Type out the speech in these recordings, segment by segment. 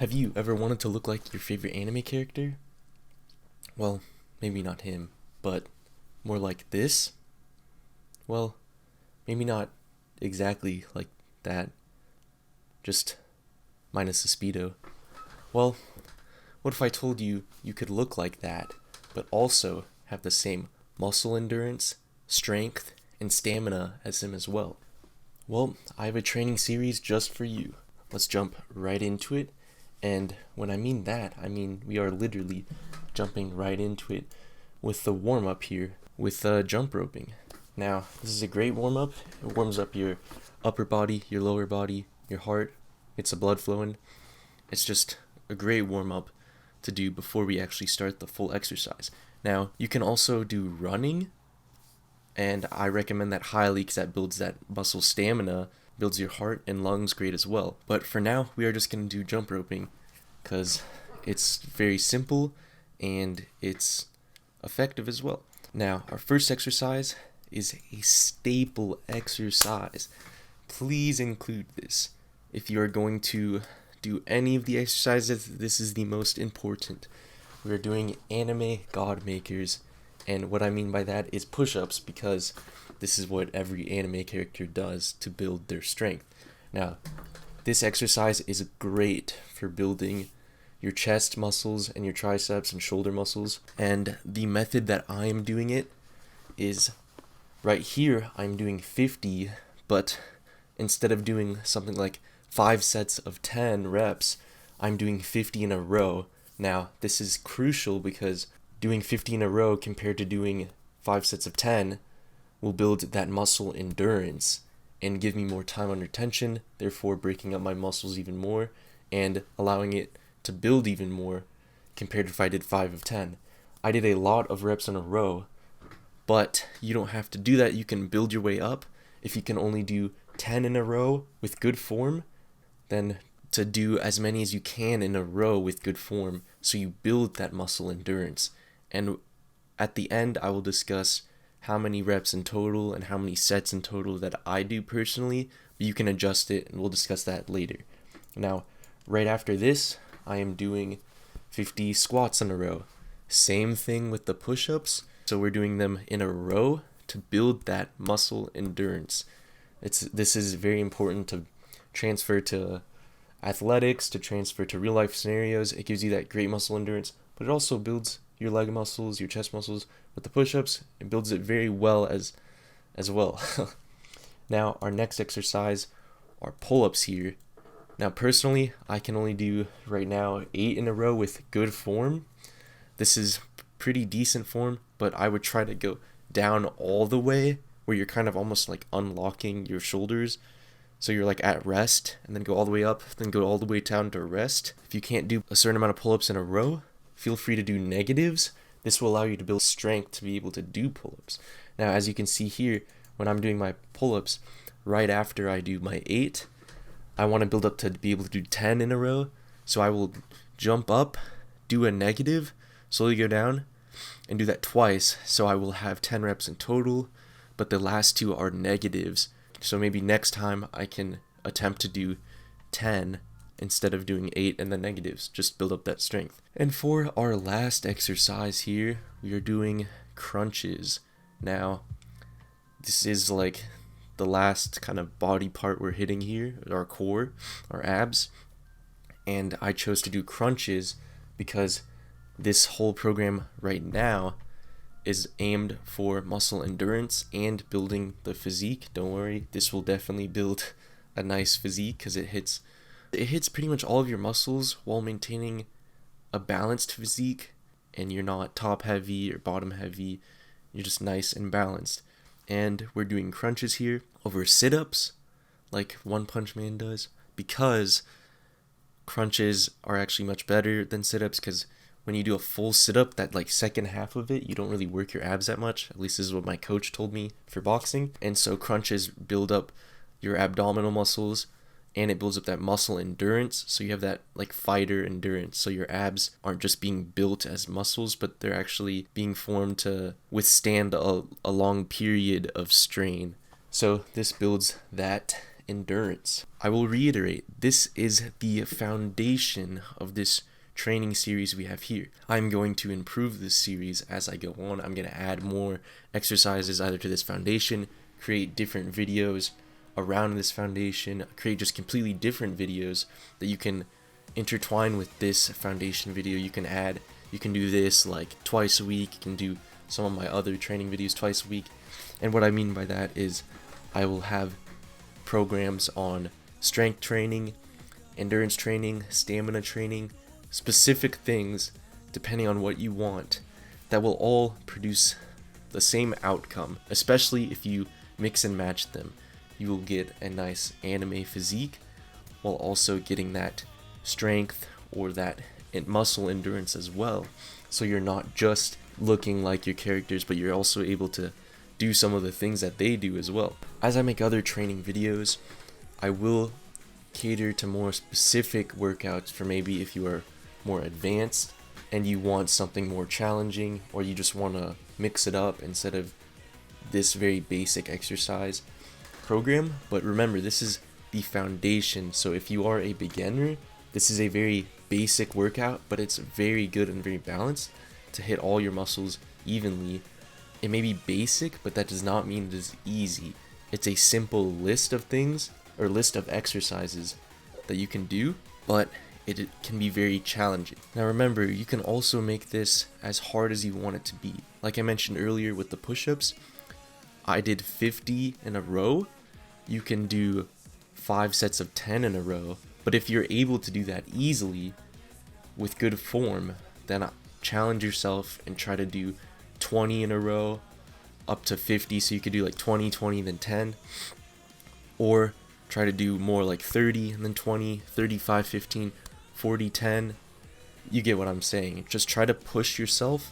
Have you ever wanted to look like your favorite anime character? Well, maybe not him, but more like this? Well, maybe not exactly like that, just minus the speedo. Well, what if I told you you could look like that, but also have the same muscle endurance, strength, and stamina as him as well? Well, I have a training series just for you. Let's jump right into it. And when I mean that, I mean we are literally jumping right into it with the warm up here with jump roping. Now, this is a great warm up. It warms up your upper body, your lower body, your heart, gets the blood flowing. It's just a great warm up to do before we actually start the full exercise. Now, you can also do running, and I recommend that highly because that builds that muscle stamina, builds your heart and lungs great as well. But for now, we are just going to do jump roping because it's very simple and it's effective as well. Now, our first exercise is a staple exercise. Please include this. If you are going to do any of the exercises, this is the most important. We are doing anime god makers, and what I mean by that is push-ups, because this is what every anime character does to build their strength. Now, this exercise is great for building your chest muscles and your triceps and shoulder muscles, and the method that I am doing it is right here. I'm doing 50, but instead of doing something like 5 sets of 10 reps, I'm doing 50 in a row. Now, this is crucial because doing 50 in a row compared to doing 5 sets of 10 will build that muscle endurance and give me more time under tension, therefore breaking up my muscles even more and allowing it to build even more compared to if I did 5 of 10. I did a lot of reps in a row, but you don't have to do that. You can build your way up. If you can only do 10 in a row with good form, then to do as many as you can in a row with good form so you build that muscle endurance. And at the end, I will discuss how many reps in total and how many sets in total that I do personally, but you can adjust it and we'll discuss that later. Now, right after this, I am doing 50 squats in a row. Same thing with the push-ups, so we're doing them in a row to build that muscle endurance. This is very important to transfer to athletics, to transfer to real life scenarios. It gives you that great muscle endurance, but it also builds your leg muscles, your chest muscles. With the push-ups, it builds it very well as well. Now, our next exercise are pull-ups here. Now, personally, I can only do right now 8 in a row with good form. This is pretty decent form, but I would try to go down all the way where you're kind of almost like unlocking your shoulders. So you're like at rest and then go all the way up, then go all the way down to rest. If you can't do a certain amount of pull-ups in a row, feel free to do negatives. This will allow you to build strength to be able to do pull-ups. Now, as you can see here, when I'm doing my pull-ups, right after I do my 8, I want to build up to be able to do 10 in a row. So I will jump up, do a negative, slowly go down, and do that twice. So I will have 10 reps in total, but the last 2 are negatives. So maybe next time I can attempt to do 10 instead of doing 8 and the negatives. Just build up that strength. And for our last exercise here, we are doing crunches. Now, this is like the last kind of body part we're hitting here, our core, our abs. And I chose to do crunches because this whole program right now is aimed for muscle endurance and building the physique. Don't worry, this will definitely build a nice physique because it hits pretty much all of your muscles while maintaining a balanced physique, and you're not top heavy or bottom heavy. You're just nice and balanced. And we're doing crunches here over sit-ups like One Punch Man does, because crunches are actually much better than sit-ups, because when you do a full sit-up, that like second half of it, you don't really work your abs that much. At least this is what my coach told me for boxing. And so crunches build up your abdominal muscles, and it builds up that muscle endurance. So you have that like fighter endurance. So your abs aren't just being built as muscles, but they're actually being formed to withstand a long period of strain. So this builds that endurance. I will reiterate, this is the foundation of this training series we have here. I'm going to improve this series as I go on. I'm going to add more exercises either to this foundation, create different videos around this foundation, create just completely different videos that you can intertwine with this foundation video. You can do this like twice a week. You can do some of my other training videos twice a week. And what I mean by that is I will have programs on strength training, endurance training, stamina training, specific things depending on what you want that will all produce the same outcome, especially if you mix and match them. You will get a nice anime physique while also getting that strength or that muscle endurance as well. So you're not just looking like your characters, but you're also able to do some of the things that they do as well. As I make other training videos, I will cater to more specific workouts for maybe if you are more advanced and you want something more challenging, or you just want to mix it up instead of this very basic exercise program. But remember, this is the foundation, so if you are a beginner, this is a very basic workout, but it's very good and very balanced to hit all your muscles evenly. It may be basic, but that does not mean it is easy. It's a simple list of things, or list of exercises that you can do, but it can be very challenging. Now remember, you can also make this as hard as you want it to be. Like I mentioned earlier with the push-ups, I did 50 in a row. You can do 5 sets of 10 in a row, but if you're able to do that easily with good form, then challenge yourself and try to do 20 in a row up to 50, so you could do like 20, 20, then 10, or try to do more like 30 and then 20, 35, 15, 40, 10. You get what I'm saying. Just try to push yourself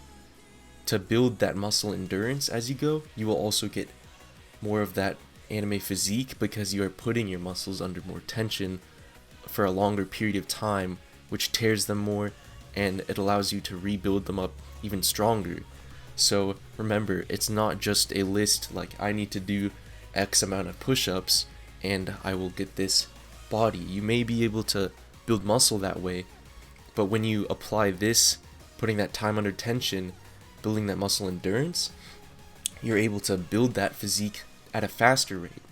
to build that muscle endurance as you go. You will also get more of that anime physique because you are putting your muscles under more tension for a longer period of time, which tears them more and it allows you to rebuild them up even stronger. So remember, it's not just a list like I need to do X amount of push-ups and I will get this body. You may be able to build muscle that way, but when you apply this, putting that time under tension, building that muscle endurance, you're able to build that physique at a faster rate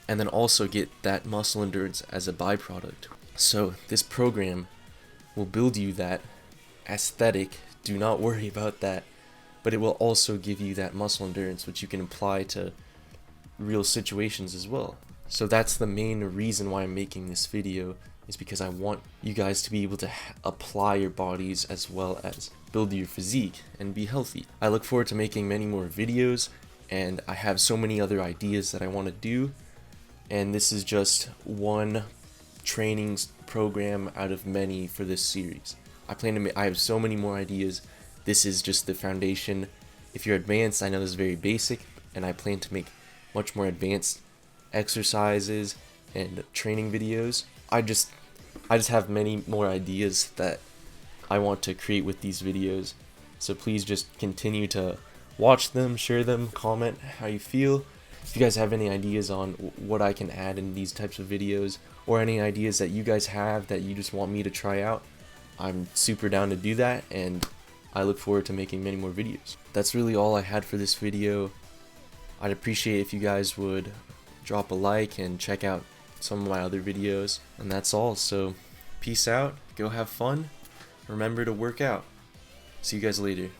and then also get that muscle endurance as a byproduct. So this program will build you that aesthetic, do not worry about that, but it will also give you that muscle endurance which you can apply to real situations as well. So that's the main reason why I'm making this video, is because I want you guys to be able to apply your bodies as well as build your physique and be healthy. I look forward to making many more videos, and I have so many other ideas that I want to do, and this is just one training program out of many for this series. I have so many more ideas. This is just the foundation. If you're advanced, I know this is very basic, and I plan to make much more advanced exercises and training videos. I just have many more ideas that I want to create with these videos. So please just continue to watch them, share them, comment how you feel. If you guys have any ideas on what I can add in these types of videos, or any ideas that you guys have that you just want me to try out, I'm super down to do that, and I look forward to making many more videos. That's really all I had for this video. I'd appreciate if you guys would drop a like and check out some of my other videos, and that's all. So peace out, go have fun, remember to work out. See you guys later.